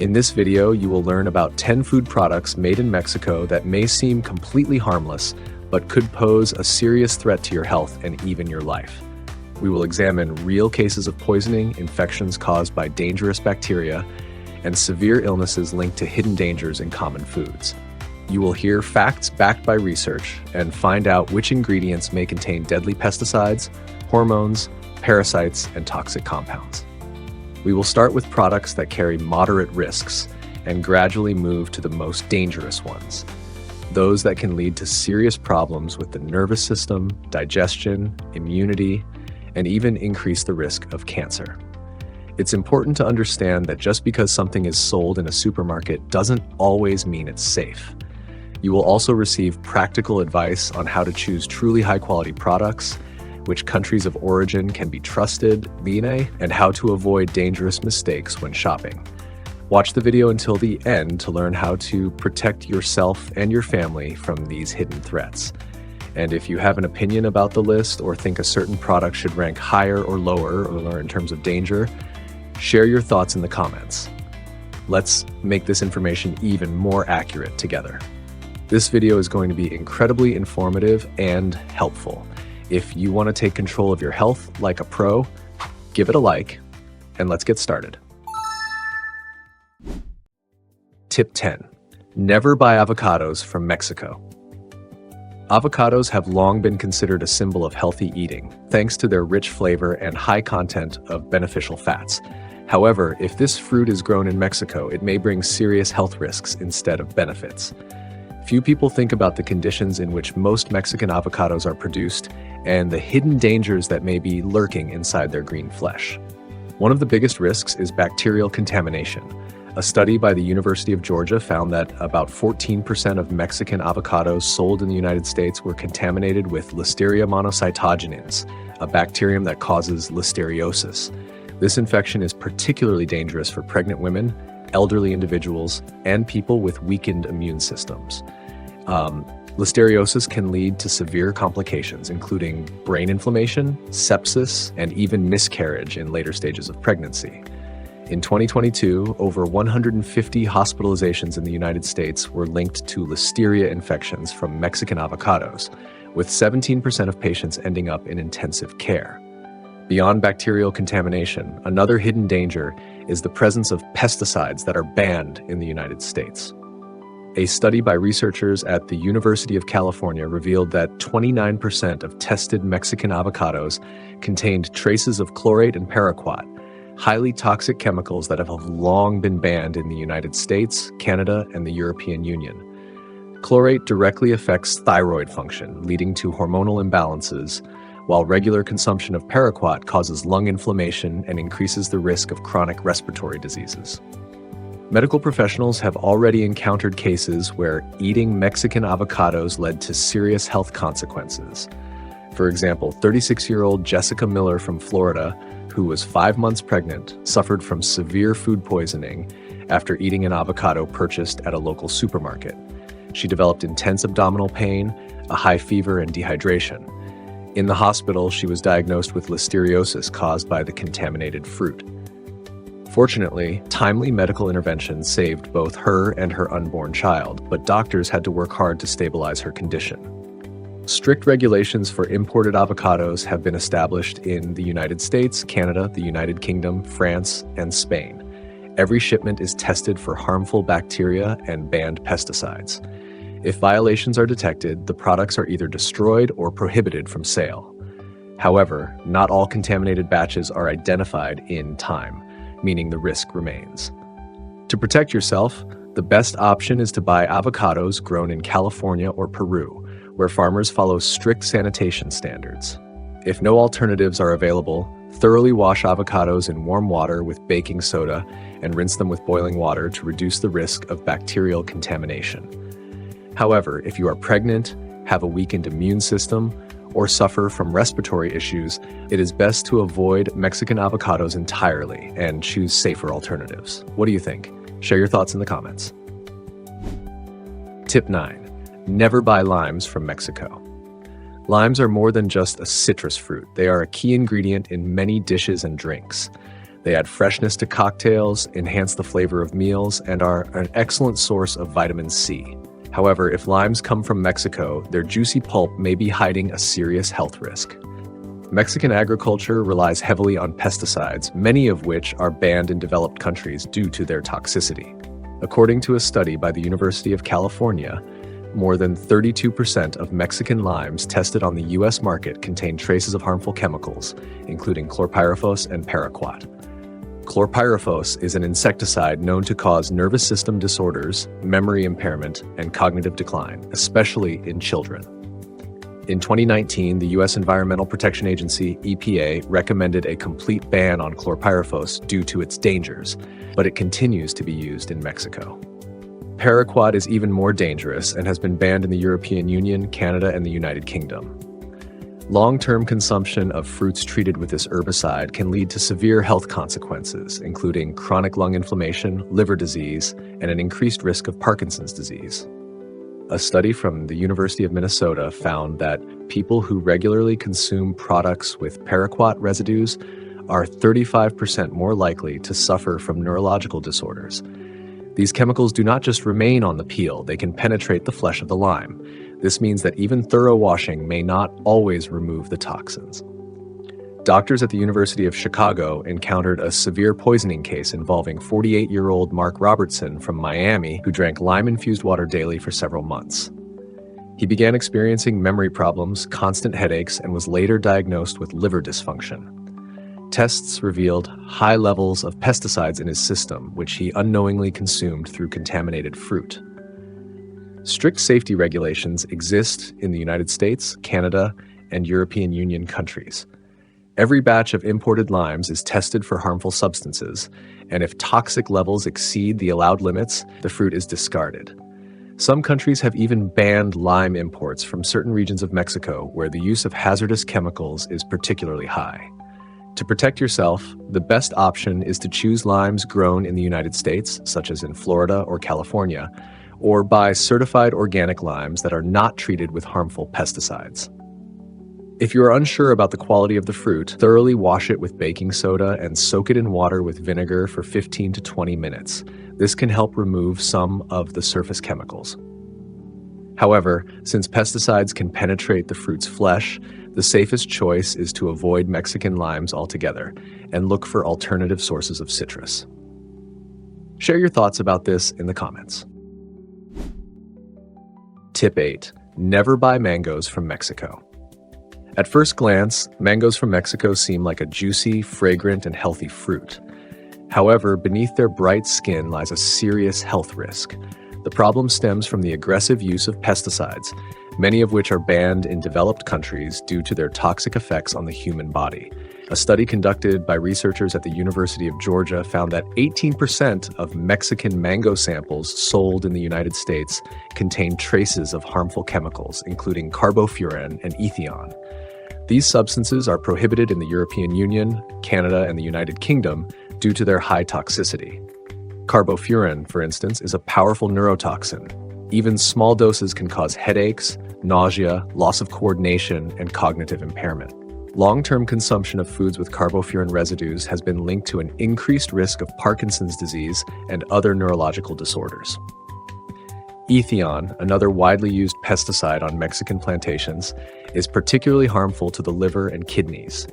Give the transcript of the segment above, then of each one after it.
In this video, you will learn about 10 food products made in Mexico that may seem completely harmless, but could pose a serious threat to your health and even your life. We will examine real cases of poisoning, infections caused by dangerous bacteria, and severe illnesses linked to hidden dangers in common foods. You will hear facts backed by research and find out which ingredients may contain deadly pesticides, hormones, parasites, and toxic compounds. We will start with products that carry moderate risks and gradually move to the most dangerous ones, those that can lead to serious problems with the nervous system, digestion, immunity, and even increase the risk of cancer. It's important to understand that just because something is sold in a supermarket doesn't always mean it's safe. You will also receive practical advice on how to choose truly high-quality products, which countries of origin can be trusted, and how to avoid dangerous mistakes when shopping. Watch the video until the end to learn how to protect yourself and your family from these hidden threats. And if you have an opinion about the list or think a certain product should rank higher or lower or in terms of danger, share your thoughts in the comments. Let's make this information even more accurate together. This video is going to be incredibly informative and helpful. If you want to take control of your health like a pro, give it a like, and let's get started. Tip 10. Never buy avocados from Mexico. Avocados have long been considered a symbol of healthy eating, thanks to their rich flavor and high content of beneficial fats. However, if this fruit is grown in Mexico, it may bring serious health risks instead of benefits. Few people think about the conditions in which most Mexican avocados are produced and the hidden dangers that may be lurking inside their green flesh. One of the biggest risks is bacterial contamination. A study by the University of Georgia found that about 14% of Mexican avocados sold in the United States were contaminated with Listeria monocytogenes, a bacterium that causes listeriosis. This infection is particularly dangerous for pregnant women, elderly individuals, and people with weakened immune systems. Listeriosis can lead to severe complications, including brain inflammation, sepsis, and even miscarriage in later stages of pregnancy. In 2022, over 150 hospitalizations in the United States were linked to Listeria infections from Mexican avocados, with 17% of patients ending up in intensive care. Beyond bacterial contamination, another hidden danger is the presence of pesticides that are banned in the United States. A study by researchers at the University of California revealed that 29% of tested Mexican avocados contained traces of chlorate and paraquat, highly toxic chemicals that have long been banned in the United States, Canada, and the European Union. Chlorate directly affects thyroid function, leading to hormonal imbalances, while regular consumption of paraquat causes lung inflammation and increases the risk of chronic respiratory diseases. Medical professionals have already encountered cases where eating Mexican avocados led to serious health consequences. For example, 36-year-old Jessica Miller from Florida, who was 5 months pregnant, suffered from severe food poisoning after eating an avocado purchased at a local supermarket. She developed intense abdominal pain, a high fever, and dehydration. In the hospital, she was diagnosed with listeriosis caused by the contaminated fruit. Fortunately, timely medical intervention saved both her and her unborn child, but doctors had to work hard to stabilize her condition. Strict regulations for imported avocados have been established in the United States, Canada, the United Kingdom, France, and Spain. Every shipment is tested for harmful bacteria and banned pesticides. If violations are detected, the products are either destroyed or prohibited from sale. However, not all contaminated batches are identified in time, meaning the risk remains. To protect yourself, the best option is to buy avocados grown in California or Peru, where farmers follow strict sanitation standards. If no alternatives are available, thoroughly wash avocados in warm water with baking soda and rinse them with boiling water to reduce the risk of bacterial contamination. However, if you are pregnant, have a weakened immune system, or suffer from respiratory issues, it is best to avoid Mexican avocados entirely and choose safer alternatives. What do you think? Share your thoughts in the comments. Tip 9. Never buy limes from Mexico. Limes are more than just a citrus fruit. They are a key ingredient in many dishes and drinks. They add freshness to cocktails, enhance the flavor of meals, and are an excellent source of vitamin C. However, if limes come from Mexico, their juicy pulp may be hiding a serious health risk. Mexican agriculture relies heavily on pesticides, many of which are banned in developed countries due to their toxicity. According to a study by the University of California, more than 32% of Mexican limes tested on the U.S. market contain traces of harmful chemicals, including chlorpyrifos and paraquat. Chlorpyrifos is an insecticide known to cause nervous system disorders, memory impairment, and cognitive decline, especially in children. In 2019, the U.S. Environmental Protection Agency, EPA, recommended a complete ban on chlorpyrifos due to its dangers, but it continues to be used in Mexico. Paraquat is even more dangerous and has been banned in the European Union, Canada, and the United Kingdom. Long-term consumption of fruits treated with this herbicide can lead to severe health consequences, including chronic lung inflammation, liver disease, and an increased risk of Parkinson's disease. A study from the University of Minnesota found that people who regularly consume products with paraquat residues are 35% more likely to suffer from neurological disorders. These chemicals do not just remain on the peel, they can penetrate the flesh of the lime. This means that even thorough washing may not always remove the toxins. Doctors at the University of Chicago encountered a severe poisoning case involving 48-year-old Mark Robertson from Miami who drank lime-infused water daily for several months. He began experiencing memory problems, constant headaches, and was later diagnosed with liver dysfunction. Tests revealed high levels of pesticides in his system, which he unknowingly consumed through contaminated fruit. Strict safety regulations exist in the United States, Canada, and European Union countries. Every batch of imported limes is tested for harmful substances, and if toxic levels exceed the allowed limits, the fruit is discarded. Some countries have even banned lime imports from certain regions of Mexico where the use of hazardous chemicals is particularly high. To protect yourself, the best option is to choose limes grown in the United States, such as in Florida or California, or buy certified organic limes that are not treated with harmful pesticides. If you are unsure about the quality of the fruit, thoroughly wash it with baking soda and soak it in water with vinegar for 15 to 20 minutes. This can help remove some of the surface chemicals. However, since pesticides can penetrate the fruit's flesh, the safest choice is to avoid Mexican limes altogether and look for alternative sources of citrus. Share your thoughts about this in the comments. Tip 8. Never buy mangoes from Mexico. At first glance, mangoes from Mexico seem like a juicy, fragrant, and healthy fruit. However, beneath their bright skin lies a serious health risk. The problem stems from the aggressive use of pesticides, many of which are banned in developed countries due to their toxic effects on the human body. A study conducted by researchers at the University of Georgia found that 18% of Mexican mango samples sold in the United States contain traces of harmful chemicals, including carbofuran and ethion. These substances are prohibited in the European Union, Canada, and the United Kingdom due to their high toxicity. Carbofuran, for instance, is a powerful neurotoxin. Even small doses can cause headaches, nausea, loss of coordination, and cognitive impairment. Long-term consumption of foods with carbofuran residues has been linked to an increased risk of Parkinson's disease and other neurological disorders. Ethion, another widely used pesticide on Mexican plantations, is particularly harmful to the liver and kidneys.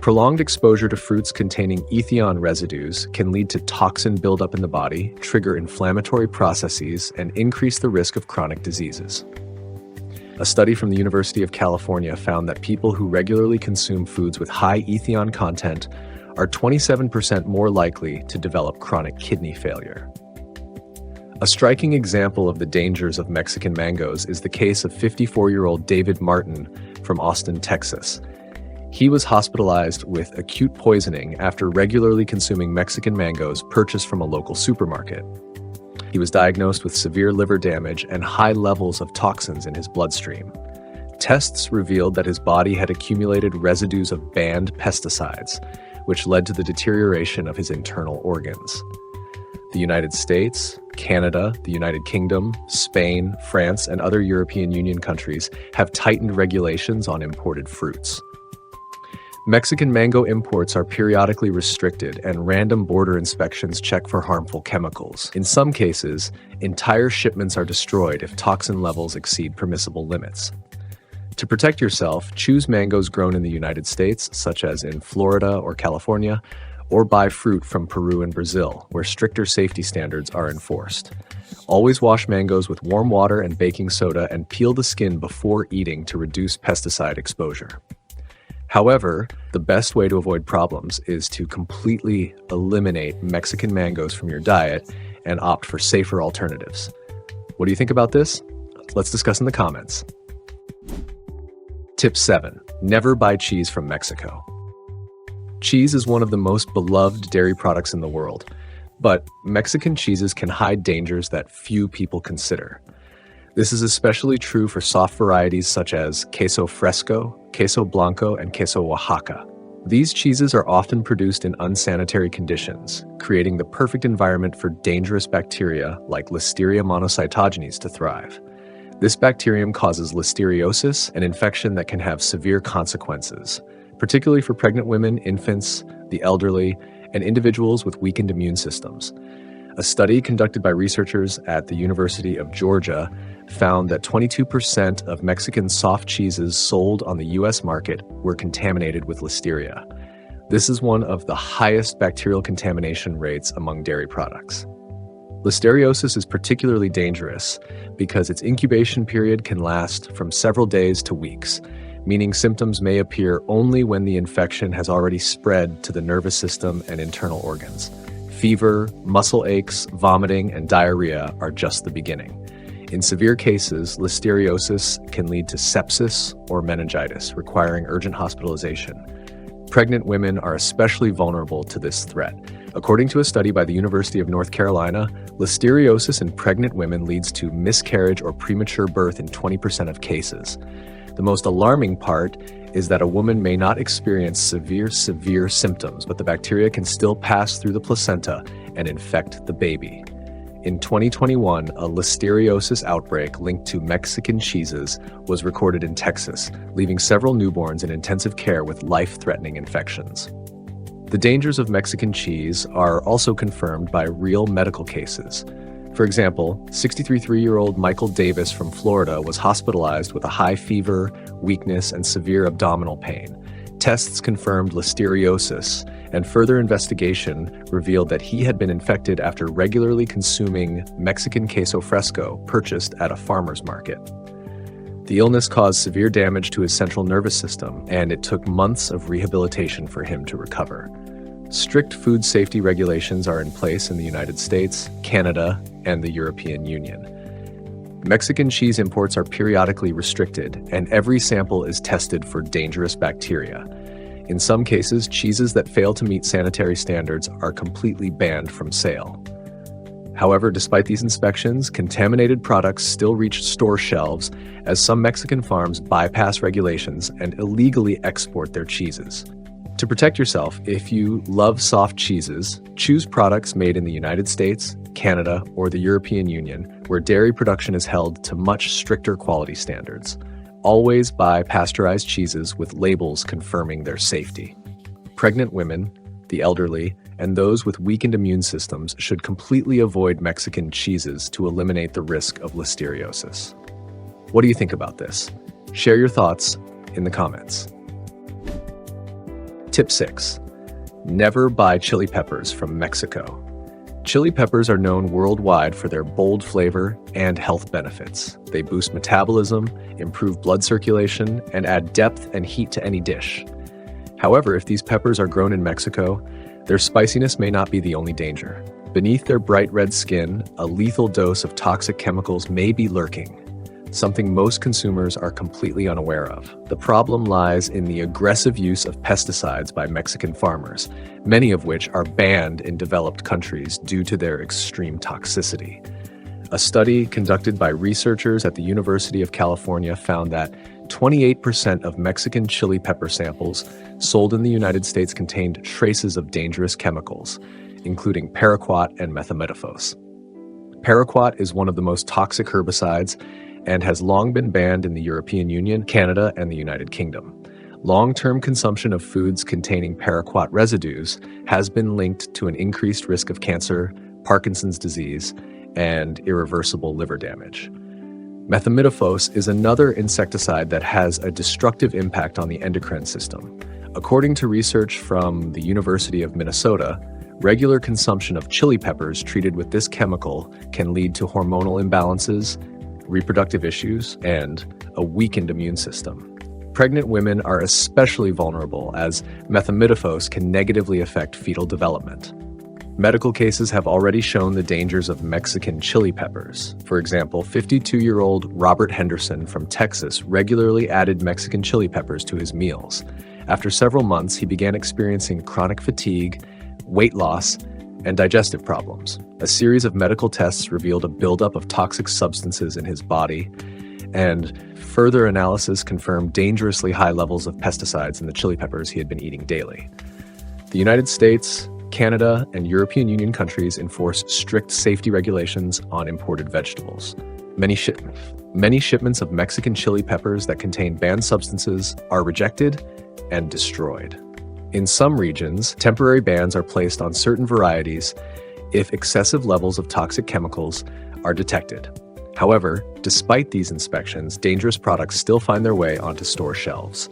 Prolonged exposure to fruits containing ethion residues can lead to toxin buildup in the body, trigger inflammatory processes, and increase the risk of chronic diseases. A study from the University of California found that people who regularly consume foods with high ethion content are 27% more likely to develop chronic kidney failure. A striking example of the dangers of Mexican mangoes is the case of 54-year-old David Martin from Austin, Texas. He was hospitalized with acute poisoning after regularly consuming Mexican mangoes purchased from a local supermarket. He was diagnosed with severe liver damage and high levels of toxins in his bloodstream. Tests revealed that his body had accumulated residues of banned pesticides, which led to the deterioration of his internal organs. The United States, Canada, the United Kingdom, Spain, France, and other European Union countries have tightened regulations on imported fruits. Mexican mango imports are periodically restricted, and random border inspections check for harmful chemicals. In some cases, entire shipments are destroyed if toxin levels exceed permissible limits. To protect yourself, choose mangoes grown in the United States, such as in Florida or California, or buy fruit from Peru and Brazil, where stricter safety standards are enforced. Always wash mangoes with warm water and baking soda and peel the skin before eating to reduce pesticide exposure. However, the best way to avoid problems is to completely eliminate Mexican mangoes from your diet and opt for safer alternatives. What do you think about this? Let's discuss in the comments. Tip 7. Never buy cheese from Mexico. Cheese is one of the most beloved dairy products in the world, but Mexican cheeses can hide dangers that few people consider. This is especially true for soft varieties such as queso fresco, queso blanco, and queso Oaxaca. These cheeses are often produced in unsanitary conditions, creating the perfect environment for dangerous bacteria like Listeria monocytogenes to thrive. This bacterium causes listeriosis, an infection that can have severe consequences, particularly for pregnant women, infants, the elderly, and individuals with weakened immune systems. A study conducted by researchers at the University of Georgia found that 22% of Mexican soft cheeses sold on the U.S. market were contaminated with listeria. This is one of the highest bacterial contamination rates among dairy products. Listeriosis is particularly dangerous because its incubation period can last from several days to weeks, meaning symptoms may appear only when the infection has already spread to the nervous system and internal organs. Fever, muscle aches, vomiting, and diarrhea are just the beginning. In severe cases, listeriosis can lead to sepsis or meningitis, requiring urgent hospitalization. Pregnant women are especially vulnerable to this threat. According to a study by the University of North Carolina, listeriosis in pregnant women leads to miscarriage or premature birth in 20% of cases. The most alarming part is that a woman may not experience severe symptoms, but the bacteria can still pass through the placenta and infect the baby. In 2021, a listeriosis outbreak linked to Mexican cheeses was recorded in Texas, leaving several newborns in intensive care with life-threatening infections. The dangers of Mexican cheese are also confirmed by real medical cases. For example, 63-year-old Michael Davis from Florida was hospitalized with a high fever, weakness, and severe abdominal pain. Tests confirmed listeriosis, and further investigation revealed that he had been infected after regularly consuming Mexican queso fresco purchased at a farmer's market. The illness caused severe damage to his central nervous system, and it took months of rehabilitation for him to recover. Strict food safety regulations are in place in the United States, Canada, and the European Union. Mexican cheese imports are periodically restricted, and every sample is tested for dangerous bacteria. In some cases, cheeses that fail to meet sanitary standards are completely banned from sale. However, despite these inspections, contaminated products still reach store shelves as some Mexican farms bypass regulations and illegally export their cheeses. To protect yourself, if you love soft cheeses, choose products made in the United States, Canada, or the European Union, where dairy production is held to much stricter quality standards. Always buy pasteurized cheeses with labels confirming their safety. Pregnant women, the elderly, and those with weakened immune systems should completely avoid Mexican cheeses to eliminate the risk of listeriosis. What do you think about this? Share your thoughts in the comments. Tip 6. Never buy chili peppers from Mexico. Chili peppers are known worldwide for their bold flavor and health benefits. They boost metabolism, improve blood circulation, and add depth and heat to any dish. However, if these peppers are grown in Mexico, their spiciness may not be the only danger. Beneath their bright red skin, a lethal dose of toxic chemicals may be lurking, something most consumers are completely unaware of. The problem lies in the aggressive use of pesticides by Mexican farmers, many of which are banned in developed countries due to their extreme toxicity. A study conducted by researchers at the University of California found that 28% of Mexican chili pepper samples sold in the United States contained traces of dangerous chemicals, including paraquat and methylmetaphos. Paraquat is one of the most toxic herbicides and has long been banned in the European Union, Canada, and the United Kingdom. Long-term consumption of foods containing paraquat residues has been linked to an increased risk of cancer, Parkinson's disease, and irreversible liver damage. Methimidofos is another insecticide that has a destructive impact on the endocrine system. According to research from the University of Minnesota, regular consumption of chili peppers treated with this chemical can lead to hormonal imbalances, reproductive issues, and a weakened immune system. Pregnant women are especially vulnerable as methimidofos can negatively affect fetal development. Medical cases have already shown the dangers of Mexican chili peppers. For example, 52-year-old Robert Henderson from Texas regularly added Mexican chili peppers to his meals. After several months, he began experiencing chronic fatigue, weight loss, and digestive problems. A series of medical tests revealed a buildup of toxic substances in his body, and further analysis confirmed dangerously high levels of pesticides in the chili peppers he had been eating daily. The United States, Canada, and European Union countries enforce strict safety regulations on imported vegetables. Many shipments of Mexican chili peppers that contain banned substances are rejected and destroyed. In some regions, temporary bans are placed on certain varieties if excessive levels of toxic chemicals are detected. However, despite these inspections, dangerous products still find their way onto store shelves.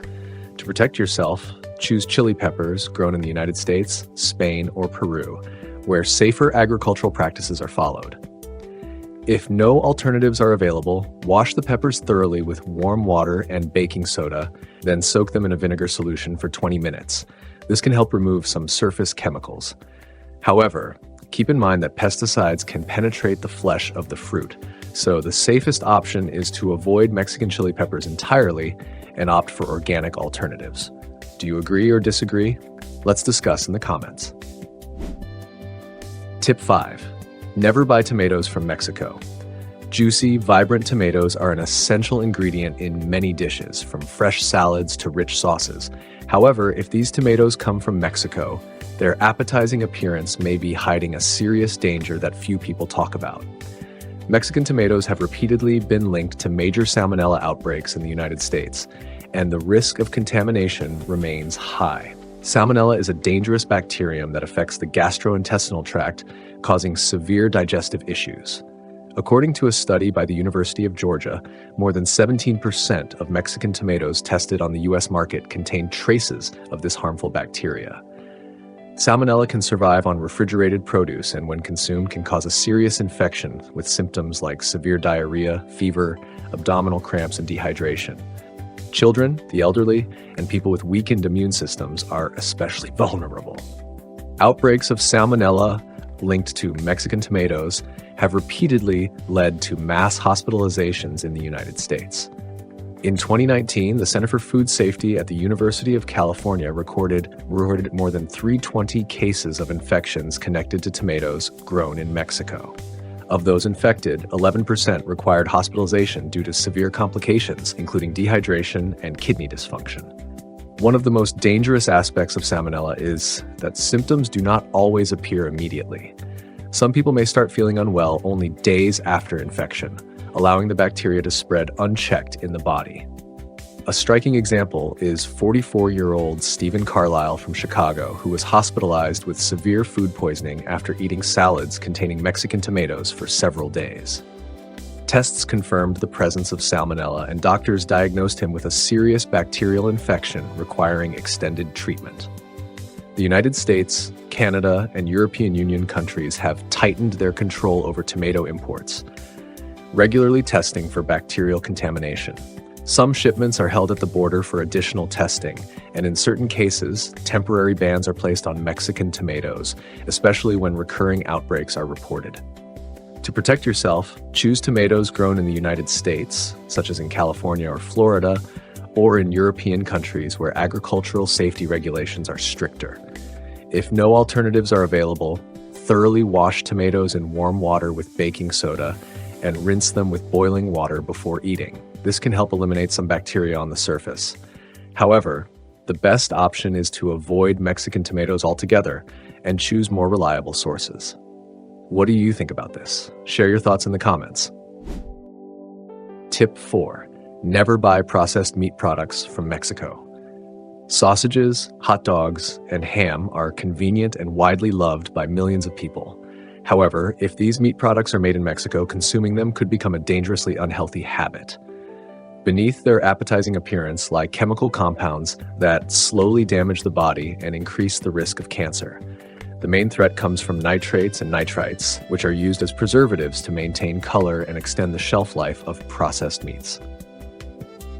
To protect yourself, choose chili peppers grown in the United States, Spain, or Peru, where safer agricultural practices are followed. If no alternatives are available, wash the peppers thoroughly with warm water and baking soda, then soak them in a vinegar solution for 20 minutes. This can help remove some surface chemicals. However, keep in mind that pesticides can penetrate the flesh of the fruit, so the safest option is to avoid Mexican chili peppers entirely and opt for organic alternatives. Do you agree or disagree? Let's discuss in the comments. Tip 5. Never buy tomatoes from Mexico. Juicy, vibrant tomatoes are an essential ingredient in many dishes, from fresh salads to rich sauces. However, if these tomatoes come from Mexico, their appetizing appearance may be hiding a serious danger that few people talk about. Mexican tomatoes have repeatedly been linked to major salmonella outbreaks in the United States, and the risk of contamination remains high. Salmonella is a dangerous bacterium that affects the gastrointestinal tract, causing severe digestive issues. According to a study by the University of Georgia, more than 17% of Mexican tomatoes tested on the U.S. market contain traces of this harmful bacteria. Salmonella can survive on refrigerated produce and, when consumed, can cause a serious infection with symptoms like severe diarrhea, fever, abdominal cramps, and dehydration. Children, the elderly, and people with weakened immune systems are especially vulnerable. Outbreaks of salmonella linked to Mexican tomatoes have repeatedly led to mass hospitalizations in the United States. In 2019, the Center for Food Safety at the University of California recorded more than 320 cases of infections connected to tomatoes grown in Mexico. Of those infected, 11% required hospitalization due to severe complications, including dehydration and kidney dysfunction. One of the most dangerous aspects of salmonella is that symptoms do not always appear immediately. Some people may start feeling unwell only days after infection, allowing the bacteria to spread unchecked in the body. A striking example is 44-year-old Stephen Carlisle from Chicago, who was hospitalized with severe food poisoning after eating salads containing Mexican tomatoes for several days. Tests confirmed the presence of salmonella, and doctors diagnosed him with a serious bacterial infection requiring extended treatment. The United States, Canada, and European Union countries have tightened their control over tomato imports, regularly testing for bacterial contamination. Some shipments are held at the border for additional testing, and in certain cases, temporary bans are placed on Mexican tomatoes, especially when recurring outbreaks are reported. To protect yourself, choose tomatoes grown in the United States, such as in California or Florida, or in European countries where agricultural safety regulations are stricter. If no alternatives are available, thoroughly wash tomatoes in warm water with baking soda and rinse them with boiling water before eating. This can help eliminate some bacteria on the surface. However, the best option is to avoid Mexican tomatoes altogether and choose more reliable sources. What do you think about this? Share your thoughts in the comments. Tip 4. Never buy processed meat products from Mexico. Sausages, hot dogs, and ham are convenient and widely loved by millions of people. However, if these meat products are made in Mexico, consuming them could become a dangerously unhealthy habit. Beneath their appetizing appearance lie chemical compounds that slowly damage the body and increase the risk of cancer. The main threat comes from nitrates and nitrites, which are used as preservatives to maintain color and extend the shelf life of processed meats.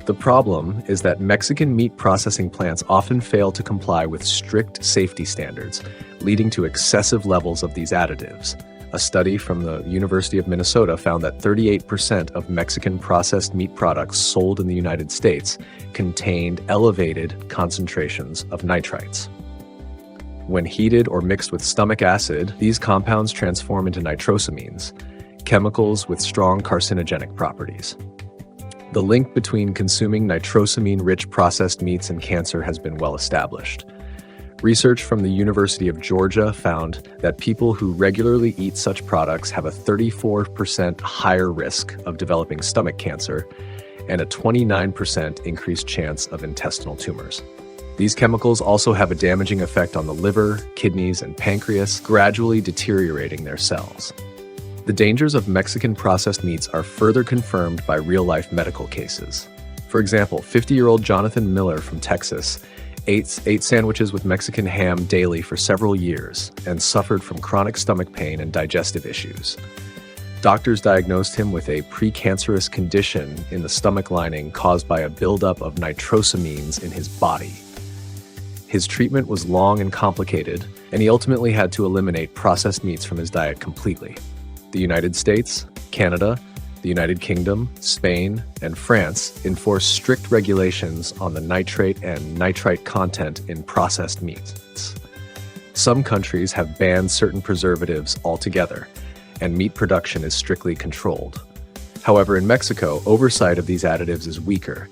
The problem is that Mexican meat processing plants often fail to comply with strict safety standards, leading to excessive levels of these additives. A study from the University of Minnesota found that 38% of Mexican processed meat products sold in the United States contained elevated concentrations of nitrites. When heated or mixed with stomach acid, these compounds transform into nitrosamines, chemicals with strong carcinogenic properties. The link between consuming nitrosamine-rich processed meats and cancer has been well established. Research from the University of Georgia found that people who regularly eat such products have a 34% higher risk of developing stomach cancer and a 29% increased chance of intestinal tumors. These chemicals also have a damaging effect on the liver, kidneys, and pancreas, gradually deteriorating their cells. The dangers of Mexican processed meats are further confirmed by real-life medical cases. For example, 50-year-old Jonathan Miller from Texas ate sandwiches with Mexican ham daily for several years and suffered from chronic stomach pain and digestive issues. Doctors diagnosed him with a precancerous condition in the stomach lining caused by a buildup of nitrosamines in his body. His treatment was long and complicated, and he ultimately had to eliminate processed meats from his diet completely. The United States, Canada, the United Kingdom, Spain, and France enforce strict regulations on the nitrate and nitrite content in processed meats. Some countries have banned certain preservatives altogether, and meat production is strictly controlled. However, in Mexico, oversight of these additives is weaker,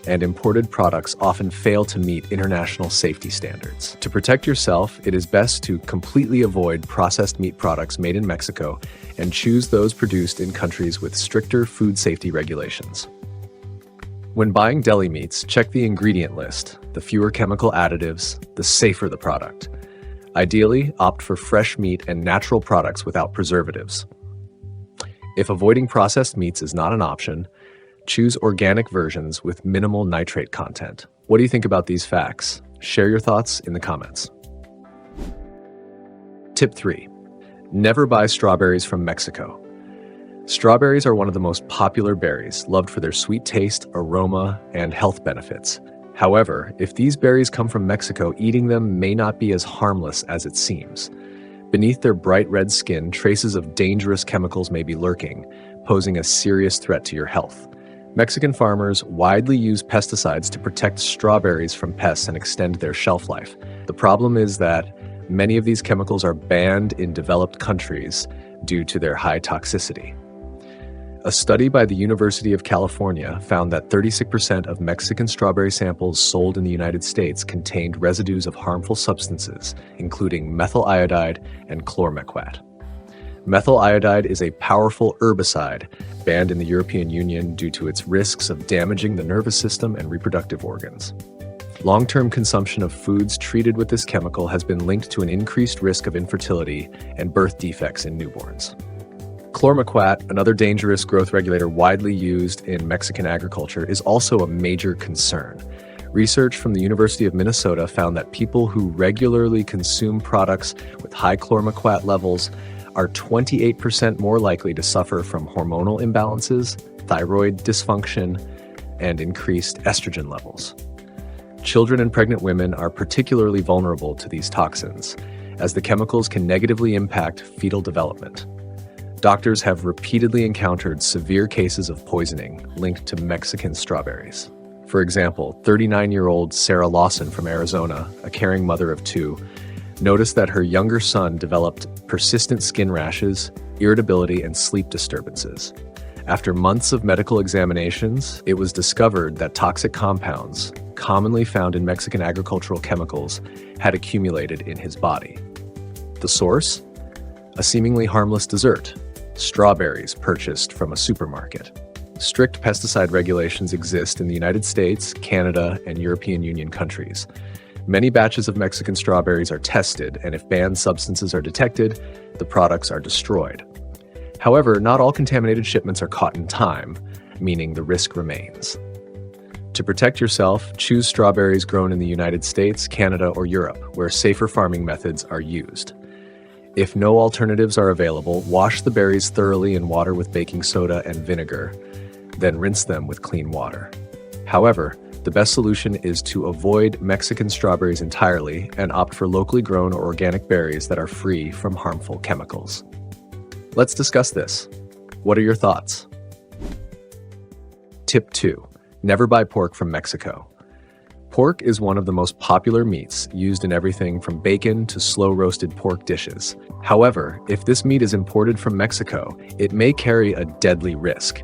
and imported products often fail to meet international safety standards. To protect yourself, it is best to completely avoid processed meat products made in Mexico and choose those produced in countries with stricter food safety regulations. When buying deli meats, check the ingredient list. The fewer chemical additives, the safer the product. Ideally, opt for fresh meat and natural products without preservatives. If avoiding processed meats is not an option, choose organic versions with minimal nitrate content. What do you think about these facts? Share your thoughts in the comments. Tip 3. Never buy strawberries from Mexico. Strawberries are one of the most popular berries, loved for their sweet taste, aroma, and health benefits. However, if these berries come from Mexico, eating them may not be as harmless as it seems. Beneath their bright red skin, traces of dangerous chemicals may be lurking, posing a serious threat to your health. Mexican farmers widely use pesticides to protect strawberries from pests and extend their shelf life. The problem is that many of these chemicals are banned in developed countries due to their high toxicity. A study by the University of California found that 36% of Mexican strawberry samples sold in the United States contained residues of harmful substances, including methyl iodide and chlormequat. Methyl iodide is a powerful herbicide banned in the European Union due to its risks of damaging the nervous system and reproductive organs. Long-term consumption of foods treated with this chemical has been linked to an increased risk of infertility and birth defects in newborns. Chlormequat, another dangerous growth regulator widely used in Mexican agriculture, is also a major concern. Research from the University of Minnesota found that people who regularly consume products with high chlormequat levels are 28% more likely to suffer from hormonal imbalances, thyroid dysfunction, and increased estrogen levels. Children and pregnant women are particularly vulnerable to these toxins, as the chemicals can negatively impact fetal development. Doctors have repeatedly encountered severe cases of poisoning linked to Mexican strawberries. For example, 39-year-old Sarah Lawson from Arizona, a caring mother of two, noticed that her younger son developed persistent skin rashes, irritability, and sleep disturbances. After months of medical examinations, it was discovered that toxic compounds, commonly found in Mexican agricultural chemicals, had accumulated in his body. The source? A seemingly harmless dessert, strawberries purchased from a supermarket. Strict pesticide regulations exist in the United States, Canada, and European Union countries. Many batches of Mexican strawberries are tested, and if banned substances are detected, the products are destroyed. However, not all contaminated shipments are caught in time, meaning the risk remains. To protect yourself, choose strawberries grown in the United States, Canada, or Europe, where safer farming methods are used. If no alternatives are available, wash the berries thoroughly in water with baking soda and vinegar, then rinse them with clean water. However, the best solution is to avoid Mexican strawberries entirely and opt for locally grown or organic berries that are free from harmful chemicals. Let's discuss this. What are your thoughts? Tip 2. Never buy pork from Mexico. Pork is one of the most popular meats used in everything from bacon to slow-roasted pork dishes. However, if this meat is imported from Mexico, it may carry a deadly risk.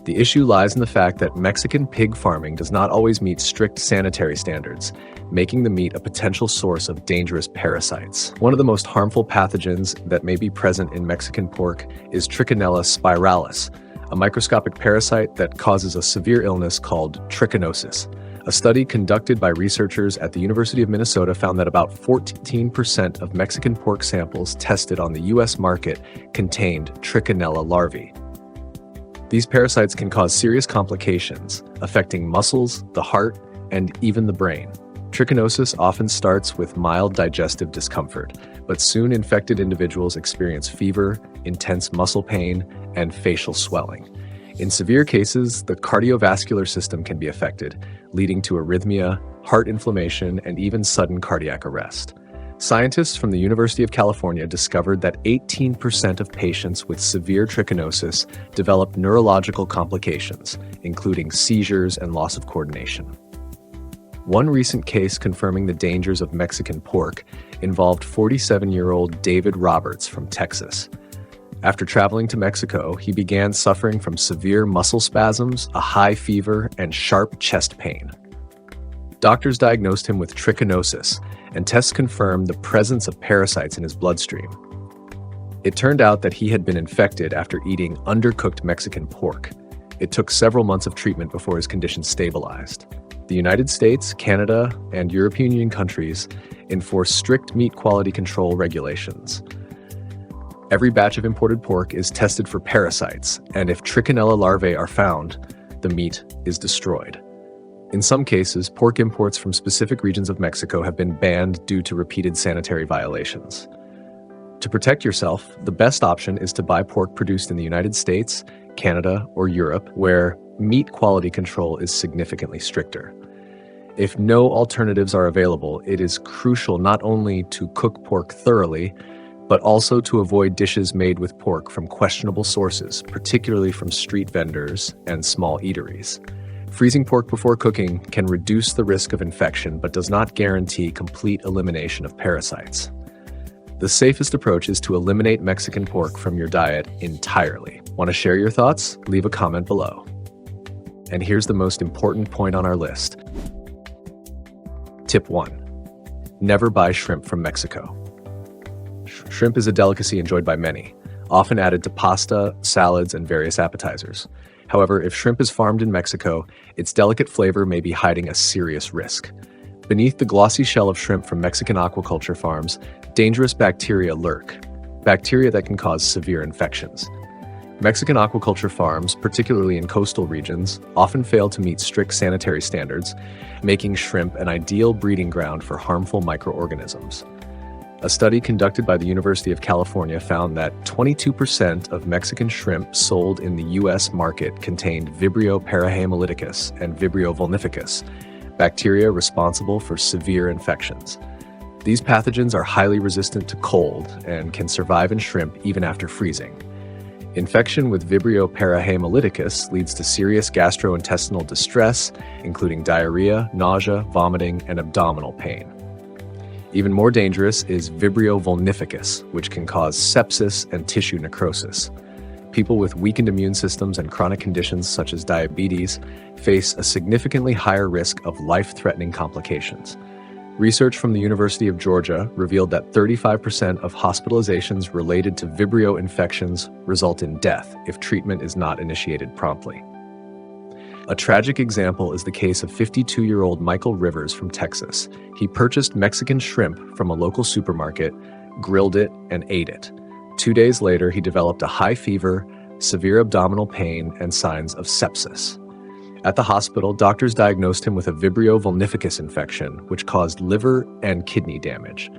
The issue lies in the fact that Mexican pig farming does not always meet strict sanitary standards, making the meat a potential source of dangerous parasites. One of the most harmful pathogens that may be present in Mexican pork is Trichinella spiralis, a microscopic parasite that causes a severe illness called trichinosis. A study conducted by researchers at the University of Minnesota found that about 14% of Mexican pork samples tested on the U.S. market contained Trichinella larvae. These parasites can cause serious complications, affecting muscles, the heart, and even the brain. Trichinosis often starts with mild digestive discomfort, but soon infected individuals experience fever, intense muscle pain, and facial swelling. In severe cases, the cardiovascular system can be affected, leading to arrhythmia, heart inflammation, and even sudden cardiac arrest. Scientists from the University of California discovered that 18% of patients with severe trichinosis develop neurological complications, including seizures and loss of coordination. One recent case confirming the dangers of Mexican pork involved 47-year-old David Roberts from Texas. After traveling to Mexico, he began suffering from severe muscle spasms, a high fever, and sharp chest pain. Doctors diagnosed him with trichinosis, and tests confirmed the presence of parasites in his bloodstream. It turned out that he had been infected after eating undercooked Mexican pork. It took several months of treatment before his condition stabilized. The United States, Canada, and European Union countries enforce strict meat quality control regulations. Every batch of imported pork is tested for parasites, and if Trichinella larvae are found, the meat is destroyed. In some cases, pork imports from specific regions of Mexico have been banned due to repeated sanitary violations. To protect yourself, the best option is to buy pork produced in the United States, Canada, or Europe, where meat quality control is significantly stricter. If no alternatives are available, it is crucial not only to cook pork thoroughly, but also to avoid dishes made with pork from questionable sources, particularly from street vendors and small eateries. Freezing pork before cooking can reduce the risk of infection, but does not guarantee complete elimination of parasites. The safest approach is to eliminate Mexican pork from your diet entirely. Want to share your thoughts? Leave a comment below. And here's the most important point on our list. Tip 1. Never buy shrimp from Mexico. Shrimp is a delicacy enjoyed by many, often added to pasta, salads, and various appetizers. However, if shrimp is farmed in Mexico, its delicate flavor may be hiding a serious risk. Beneath the glossy shell of shrimp from Mexican aquaculture farms, dangerous bacteria lurk, bacteria that can cause severe infections. Mexican aquaculture farms, particularly in coastal regions, often fail to meet strict sanitary standards, making shrimp an ideal breeding ground for harmful microorganisms. A study conducted by the University of California found that 22% of Mexican shrimp sold in the U.S. market contained Vibrio parahemolyticus and Vibrio vulnificus, bacteria responsible for severe infections. These pathogens are highly resistant to cold and can survive in shrimp even after freezing. Infection with Vibrio parahemolyticus leads to serious gastrointestinal distress, including diarrhea, nausea, vomiting, and abdominal pain. Even more dangerous is Vibrio vulnificus, which can cause sepsis and tissue necrosis. People with weakened immune systems and chronic conditions such as diabetes face a significantly higher risk of life-threatening complications. Research from the University of Georgia revealed that 35% of hospitalizations related to Vibrio infections result in death if treatment is not initiated promptly. A tragic example is the case of 52-year-old Michael Rivers from Texas. He purchased Mexican shrimp from a local supermarket, grilled it, and ate it. 2 days later, he developed a high fever, severe abdominal pain, and signs of sepsis. At the hospital, doctors diagnosed him with a Vibrio vulnificus infection, which caused liver and kidney damage.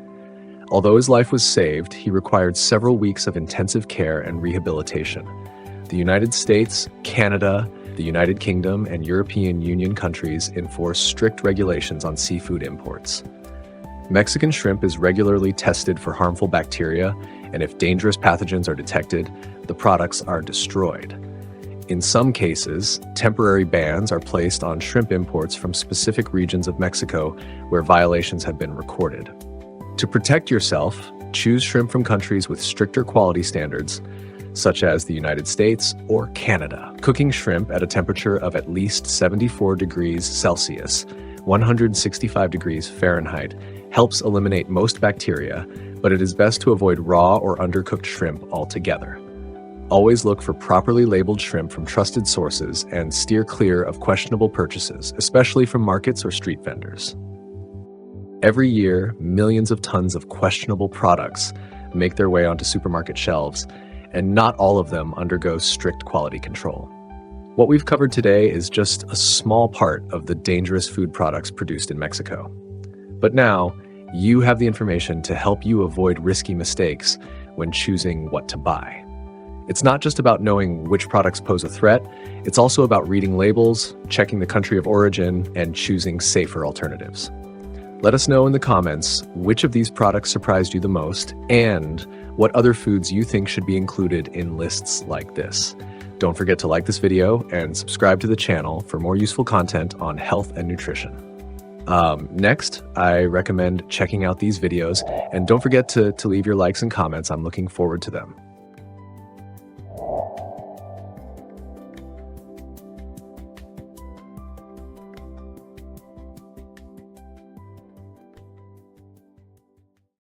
Although his life was saved, he required several weeks of intensive care and rehabilitation. The United States, Canada, the United Kingdom, and European Union countries enforce strict regulations on seafood imports. Mexican shrimp is regularly tested for harmful bacteria, and if dangerous pathogens are detected, the products are destroyed. In some cases, temporary bans are placed on shrimp imports from specific regions of Mexico where violations have been recorded. To protect yourself, choose shrimp from countries with stricter quality standards, such as the United States or Canada. Cooking shrimp at a temperature of at least 74 degrees Celsius, 165 degrees Fahrenheit, helps eliminate most bacteria, but it is best to avoid raw or undercooked shrimp altogether. Always look for properly labeled shrimp from trusted sources and steer clear of questionable purchases, especially from markets or street vendors. Every year, millions of tons of questionable products make their way onto supermarket shelves, and not all of them undergo strict quality control. What we've covered today is just a small part of the dangerous food products produced in Mexico. But now, you have the information to help you avoid risky mistakes when choosing what to buy. It's not just about knowing which products pose a threat, it's also about reading labels, checking the country of origin, and choosing safer alternatives. Let us know in the comments which of these products surprised you the most and what other foods you think should be included in lists like this. Don't forget to like this video and subscribe to the channel for more useful content on health and nutrition. Next, I recommend checking out these videos, and don't forget to leave your likes and comments. I'm looking forward to them.